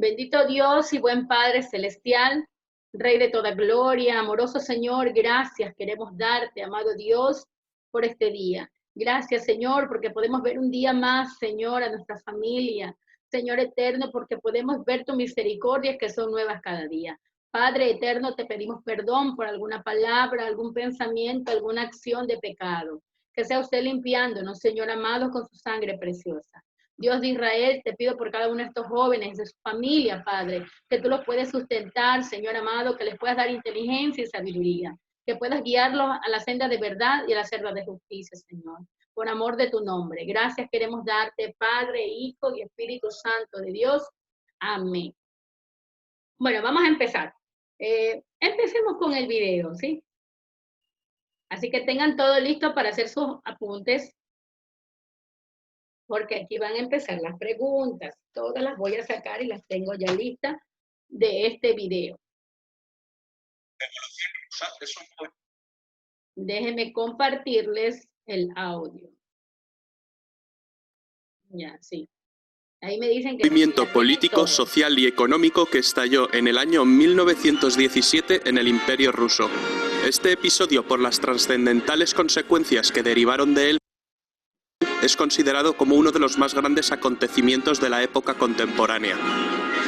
Bendito Dios y buen Padre Celestial, Rey de toda gloria, amoroso Señor, gracias queremos darte, amado Dios, por este día. Gracias, Señor, porque podemos ver un día más, Señor, a nuestra familia. Señor eterno, porque podemos ver tu misericordia que son nuevas cada día. Padre eterno, te pedimos perdón por alguna palabra, algún pensamiento, alguna acción de pecado. Que sea usted limpiándonos, Señor amado, con su sangre preciosa. Dios de Israel, te pido por cada uno de estos jóvenes, de su familia, Padre, que tú los puedes sustentar, Señor amado, que les puedas dar inteligencia y sabiduría, que puedas guiarlos a la senda de verdad y a la senda de justicia, Señor, por amor de tu nombre. Gracias queremos darte, Padre, Hijo y Espíritu Santo de Dios. Amén. Bueno, vamos a empezar. Empecemos con el video, ¿sí? Así que tengan todo listo para hacer sus apuntes, porque aquí van a empezar las preguntas. Todas las voy a sacar y las tengo ya listas de este video. Déjenme compartirles el audio. Ya, sí. Ahí me dicen que... Movimiento político, social y económico que estalló en el año 1917 en el Imperio ruso. Este episodio, por las trascendentales consecuencias que derivaron de él, es considerado como uno de los más grandes acontecimientos de la época contemporánea.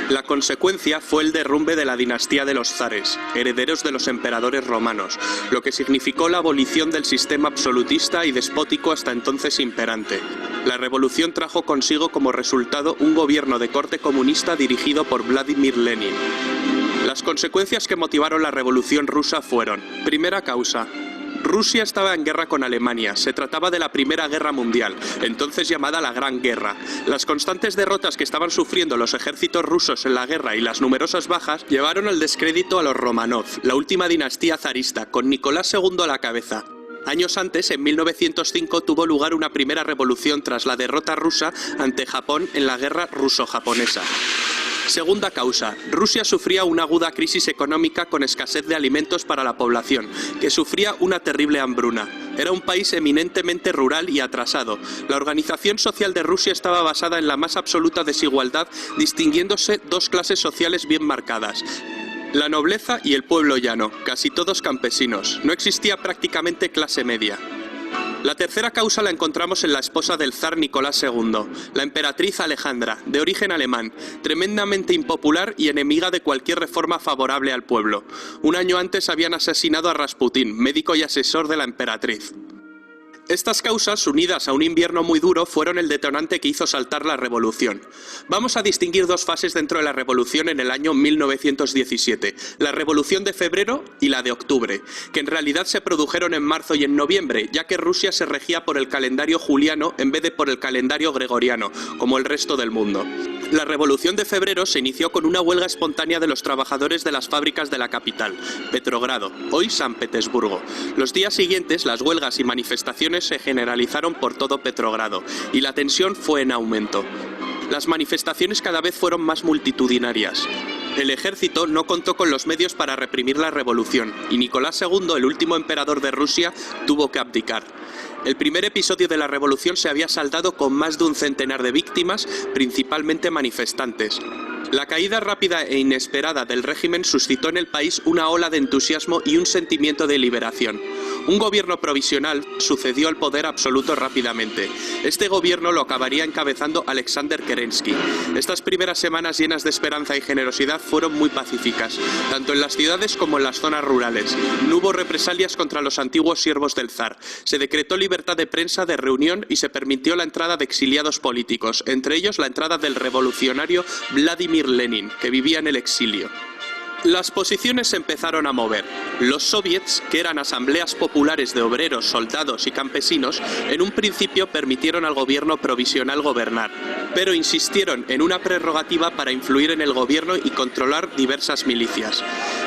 La consecuencia fue el derrumbe de la dinastía de los zares, herederos de los emperadores romanos, lo que significó la abolición del sistema absolutista y despótico hasta entonces imperante. La revolución trajo consigo como resultado un gobierno de corte comunista dirigido por Vladimir Lenin. Las consecuencias que motivaron la revolución rusa fueron: primera causa, Rusia estaba en guerra con Alemania, se trataba de la Primera Guerra Mundial, entonces llamada la Gran Guerra. Las constantes derrotas que estaban sufriendo los ejércitos rusos en la guerra y las numerosas bajas llevaron al descrédito a los Romanov, la última dinastía zarista, con Nicolás II a la cabeza. Años antes, en 1905, tuvo lugar una primera revolución tras la derrota rusa ante Japón en la guerra ruso-japonesa. Segunda causa, Rusia sufría una aguda crisis económica con escasez de alimentos para la población, que sufría una terrible hambruna. Era un país eminentemente rural y atrasado. La organización social de Rusia estaba basada en la más absoluta desigualdad, distinguiéndose dos clases sociales bien marcadas: la nobleza y el pueblo llano, casi todos campesinos. No existía prácticamente clase media. La tercera causa la encontramos en la esposa del zar Nicolás II, la emperatriz Alejandra, de origen alemán, tremendamente impopular y enemiga de cualquier reforma favorable al pueblo. Un año antes habían asesinado a Rasputín, médico y asesor de la emperatriz. Estas causas, unidas a un invierno muy duro, fueron el detonante que hizo saltar la revolución. Vamos a distinguir dos fases dentro de la revolución en el año 1917, la revolución de febrero y la de octubre, que en realidad se produjeron en marzo y en noviembre, ya que Rusia se regía por el calendario juliano en vez de por el calendario gregoriano, como el resto del mundo. La revolución de febrero se inició con una huelga espontánea de los trabajadores de las fábricas de la capital, Petrogrado, hoy San Petersburgo. Los días siguientes, las huelgas y manifestaciones se generalizaron por todo Petrogrado, y la tensión fue en aumento. Las manifestaciones cada vez fueron más multitudinarias. El ejército no contó con los medios para reprimir la revolución, y Nicolás II, el último emperador de Rusia, tuvo que abdicar. El primer episodio de la revolución se había saldado con más de un centenar de víctimas, principalmente manifestantes. La caída rápida e inesperada del régimen suscitó en el país una ola de entusiasmo y un sentimiento de liberación. Un gobierno provisional sucedió al poder absoluto rápidamente. Este gobierno lo acabaría encabezando Alexander Kerensky. Estas primeras semanas llenas de esperanza y generosidad fueron muy pacíficas, tanto en las ciudades como en las zonas rurales. No hubo represalias contra los antiguos siervos del zar. Se decretó libertad de prensa, de reunión y se permitió la entrada de exiliados políticos, entre ellos la entrada del revolucionario Vladimir Lenin, que vivía en el exilio. Las posiciones se empezaron a mover. Los soviets, que eran asambleas populares de obreros, soldados y campesinos, en un principio permitieron al gobierno provisional gobernar, pero insistieron en una prerrogativa para influir en el gobierno y controlar diversas milicias.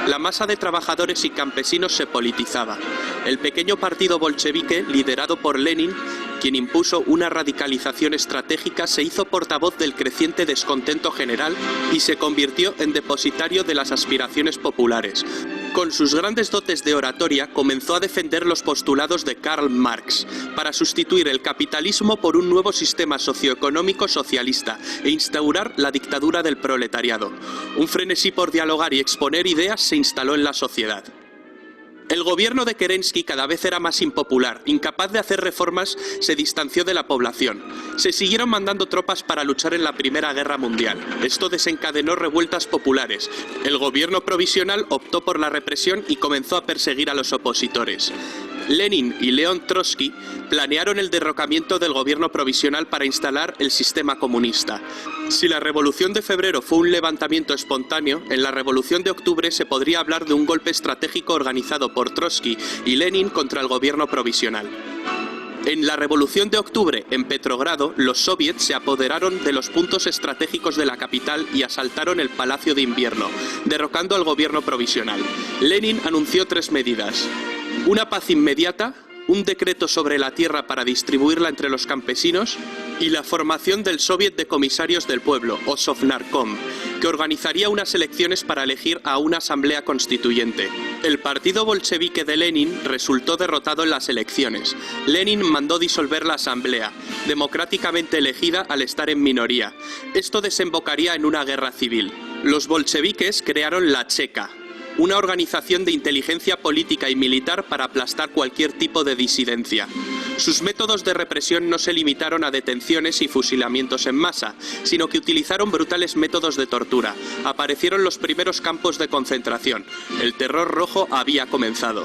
La masa de trabajadores y campesinos se politizaba. El pequeño partido bolchevique, liderado por Lenin, quien impuso una radicalización estratégica, se hizo portavoz del creciente descontento general y se convirtió en depositario de las aspiraciones populares. Con sus grandes dotes de oratoria, comenzó a defender los postulados de Karl Marx para sustituir el capitalismo por un nuevo sistema socioeconómico socialista e instaurar la dictadura del proletariado. Un frenesí por dialogar y exponer ideas se instaló en la sociedad. El gobierno de Kerensky cada vez era más impopular, incapaz de hacer reformas, se distanció de la población. Se siguieron mandando tropas para luchar en la Primera Guerra Mundial. Esto desencadenó revueltas populares. El gobierno provisional optó por la represión y comenzó a perseguir a los opositores. Lenin y León Trotsky planearon el derrocamiento del gobierno provisional para instalar el sistema comunista. Si la Revolución de Febrero fue un levantamiento espontáneo, en la Revolución de Octubre se podría hablar de un golpe estratégico organizado por Trotsky y Lenin contra el gobierno provisional. En la Revolución de Octubre, en Petrogrado, los soviets se apoderaron de los puntos estratégicos de la capital y asaltaron el Palacio de Invierno, derrocando al gobierno provisional. Lenin anunció 3 medidas: una paz inmediata, un decreto sobre la tierra para distribuirla entre los campesinos y la formación del Soviet de Comisarios del Pueblo, o Sovnarkom, que organizaría unas elecciones para elegir a una asamblea constituyente. El partido bolchevique de Lenin resultó derrotado en las elecciones. Lenin mandó disolver la asamblea, democráticamente elegida al estar en minoría. Esto desembocaría en una guerra civil. Los bolcheviques crearon la Cheka, una organización de inteligencia política y militar para aplastar cualquier tipo de disidencia. Sus métodos de represión no se limitaron a detenciones y fusilamientos en masa, sino que utilizaron brutales métodos de tortura. Aparecieron los primeros campos de concentración. El terror rojo había comenzado.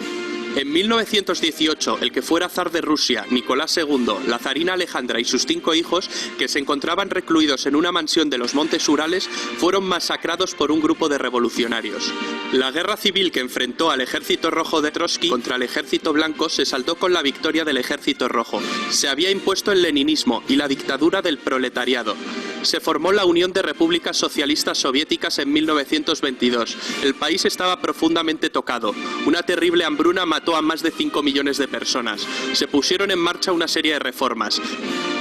En 1918, el que fuera zar de Rusia, Nicolás II, la zarina Alejandra y sus 5 hijos, que se encontraban recluidos en una mansión de los Montes Urales, fueron masacrados por un grupo de revolucionarios. La guerra civil que enfrentó al ejército rojo de Trotsky contra el ejército blanco se saldó con la victoria del ejército rojo. Se había impuesto el leninismo y la dictadura del proletariado. Se formó la Unión de Repúblicas Socialistas Soviéticas en 1922. El país estaba profundamente tocado. Una terrible hambruna mató a más de 5 millones de personas. Se pusieron en marcha una serie de reformas.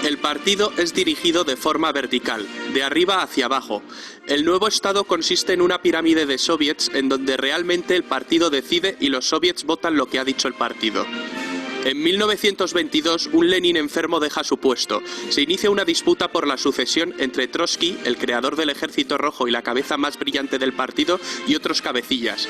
El partido es dirigido de forma vertical, de arriba hacia abajo. El nuevo Estado consiste en una pirámide de soviets en donde realmente el partido decide y los soviets votan lo que ha dicho el partido. En 1922, un Lenin enfermo deja su puesto. Se inicia una disputa por la sucesión entre Trotsky, el creador del Ejército Rojo y la cabeza más brillante del partido, y otros cabecillas.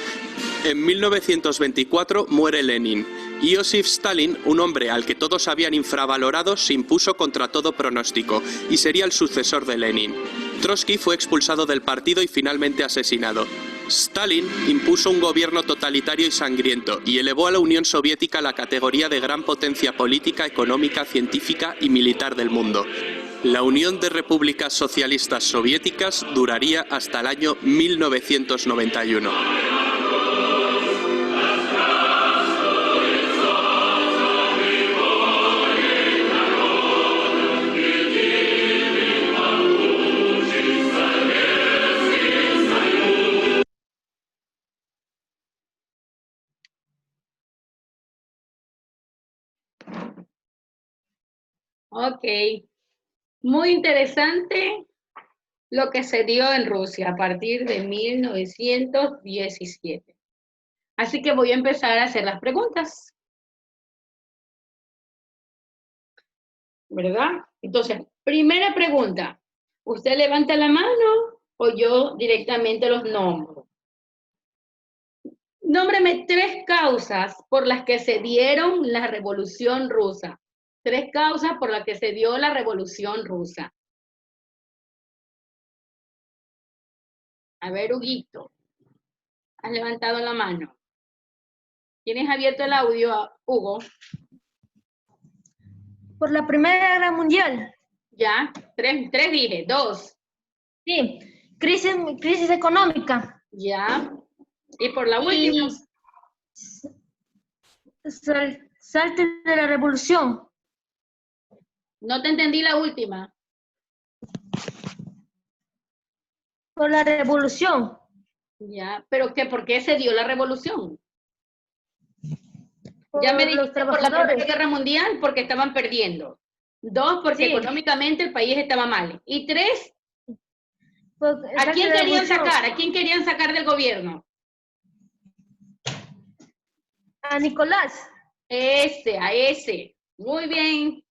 En 1924 muere Lenin. Iosif Stalin, un hombre al que todos habían infravalorado, se impuso contra todo pronóstico y sería el sucesor de Lenin. Trotsky fue expulsado del partido y finalmente asesinado. Stalin impuso un gobierno totalitario y sangriento y elevó a la Unión Soviética a la categoría de gran potencia política, económica, científica y militar del mundo. La Unión de Repúblicas Socialistas Soviéticas duraría hasta el año 1991. Ok, muy interesante lo que se dio en Rusia a partir de 1917. Así que voy a empezar a hacer las preguntas. ¿Verdad? Entonces, primera pregunta. ¿Usted levanta la mano o yo directamente los nombro? Nómbreme 3 causas por las que se dieron la Revolución Rusa. 3 causas por las que se dio la Revolución Rusa. A ver, Huguito. Has levantado la mano. ¿Tienes abierto el audio, Hugo? Por la Primera Guerra Mundial. Ya, 3 dije, 2. Sí, crisis económica. Ya. ¿Y por la última? Salte de la revolución. No te entendí la última. Por la revolución. Ya, pero ¿por qué se dio la revolución? Ya me dijiste por la Primera Guerra Mundial, porque estaban perdiendo. 2, porque sí, económicamente el país estaba mal. Y 3, ¿a quién querían sacar? ¿A quién querían sacar del gobierno? A Nicolás. A ese. Muy bien,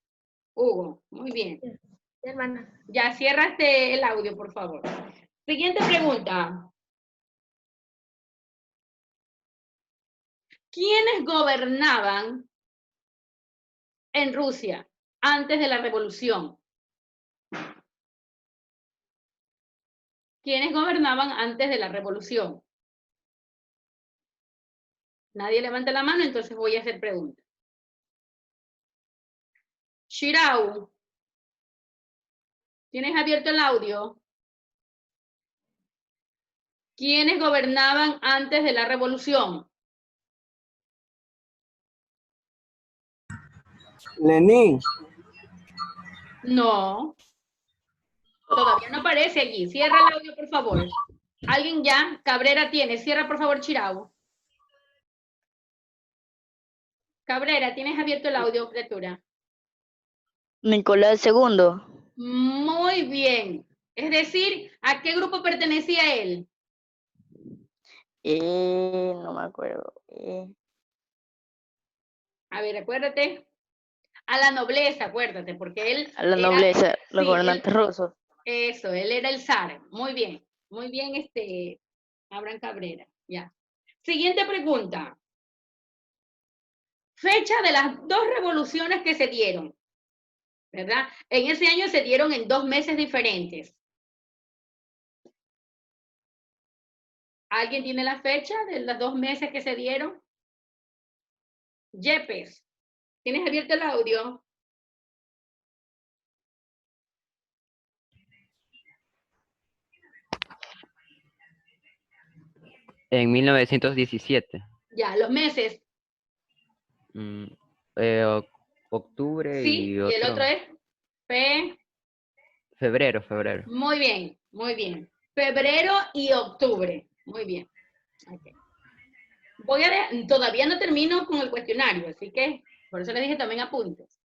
Hugo, muy bien. Sí, hermana. Ya, ciérrate el audio, por favor. Siguiente pregunta. ¿Quiénes gobernaban en Rusia antes de la revolución? ¿Quiénes gobernaban antes de la revolución? Nadie levanta la mano, entonces voy a hacer preguntas. Shirau, ¿tienes abierto el audio? ¿Quiénes gobernaban antes de la revolución? Lenin. No. Todavía no aparece allí. Cierra el audio, por favor. ¿Alguien ya? Cabrera tiene. Cierra, por favor, Chirau. Cabrera, ¿tienes abierto el audio, criatura? Nicolás II. Muy bien. Es decir, ¿a qué grupo pertenecía él? No me acuerdo. A ver, acuérdate. A la nobleza, acuérdate, porque él... A la era- nobleza, los sí, gobernantes rusos. Eso, él era el zar. Muy bien, Abraham Cabrera. Ya. Siguiente pregunta. Fecha de las dos revoluciones que se dieron, ¿verdad? En ese año se dieron en 2 meses diferentes. ¿Alguien tiene la fecha de los 2 meses que se dieron? Yepes, ¿tienes abierto el audio? En 1917. Ya, los meses. Octubre Sí, y el otro es febrero. Muy bien, muy bien. Febrero y octubre. Muy bien. Okay. Todavía no termino con el cuestionario, así que por eso les dije también apuntes.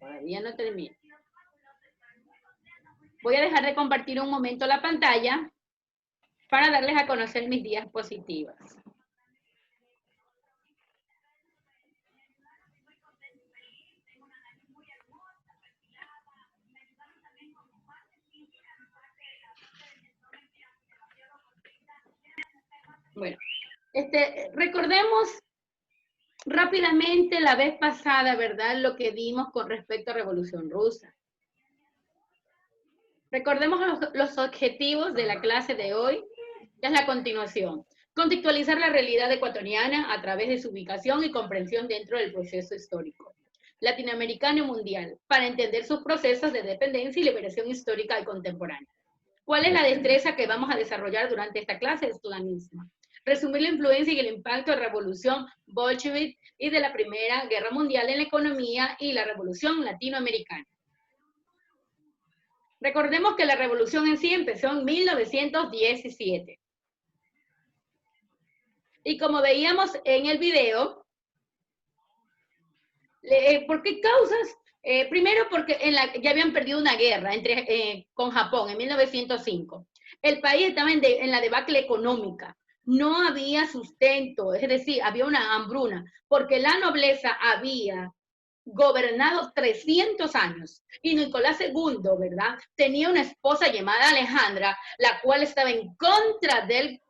Todavía no termino. Voy a dejar de compartir un momento la pantalla para darles a conocer mis diapositivas. Bueno, recordemos rápidamente la vez pasada, ¿verdad? Lo que vimos con respecto a Revolución Rusa. Recordemos los objetivos de la clase de hoy, que es la continuación. Contextualizar la realidad ecuatoriana a través de su ubicación y comprensión dentro del proceso histórico latinoamericano y mundial, para entender sus procesos de dependencia y liberación histórica y contemporánea. ¿Cuál es la destreza que vamos a desarrollar durante esta clase? Es la misma. Resumir la influencia y el impacto de la revolución bolchevique y de la Primera Guerra Mundial en la economía y la revolución latinoamericana. Recordemos que la revolución en sí empezó en 1917. Y como veíamos en el video, ¿por qué causas? Primero porque ya habían perdido una guerra con Japón en 1905. El país estaba en la debacle económica. No había sustento, es decir, había una hambruna, porque la nobleza había gobernado 300 años. Y Nicolás II, ¿verdad? Tenía una esposa llamada Alejandra, la cual estaba en contra del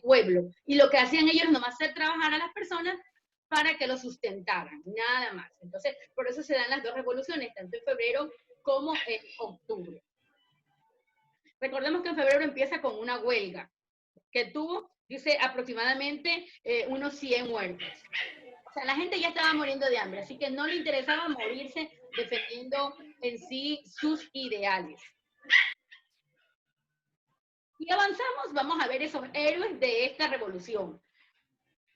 pueblo. Y lo que hacían ellos nomás hacer trabajar a las personas para que lo sustentaran, nada más. Entonces, por eso se dan las dos revoluciones, tanto en febrero como en octubre. Recordemos que en febrero empieza con una huelga que tuvo, dice, aproximadamente unos 100 muertos. O sea, la gente ya estaba muriendo de hambre, así que no le interesaba morirse defendiendo en sí sus ideales. Y avanzamos, vamos a ver esos héroes de esta revolución.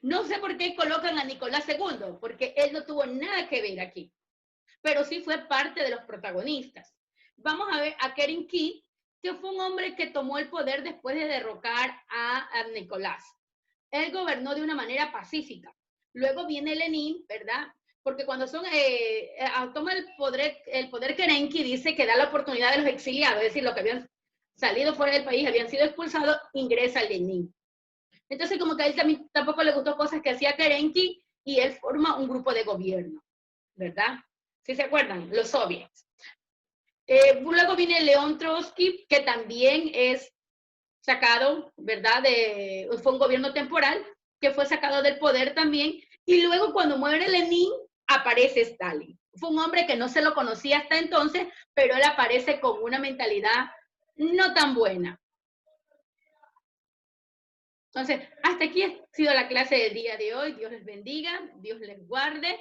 No sé por qué colocan a Nicolás II, porque él no tuvo nada que ver aquí, pero sí fue parte de los protagonistas. Vamos a ver a Kerensky, que fue un hombre que tomó el poder después de derrocar a Nicolás. Él gobernó de una manera pacífica. Luego viene Lenin, ¿verdad? Porque cuando toma el poder Kerensky, dice que da la oportunidad de los exiliados, es decir, los que habían salido fuera del país, habían sido expulsados, ingresa Lenin. Entonces como que a él también, tampoco le gustó cosas que hacía Kerensky y él forma un grupo de gobierno, ¿verdad? ¿Sí se acuerdan? Los soviets. Luego viene León Trotsky, que también es sacado, ¿verdad? Fue un gobierno temporal que fue sacado del poder también. Y luego cuando muere Lenin, aparece Stalin. Fue un hombre que no se lo conocía hasta entonces, pero él aparece con una mentalidad no tan buena. Entonces, hasta aquí ha sido la clase del día de hoy. Dios les bendiga, Dios les guarde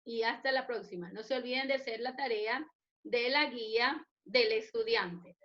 y hasta la próxima. No se olviden de hacer la tarea de la guía del estudiante.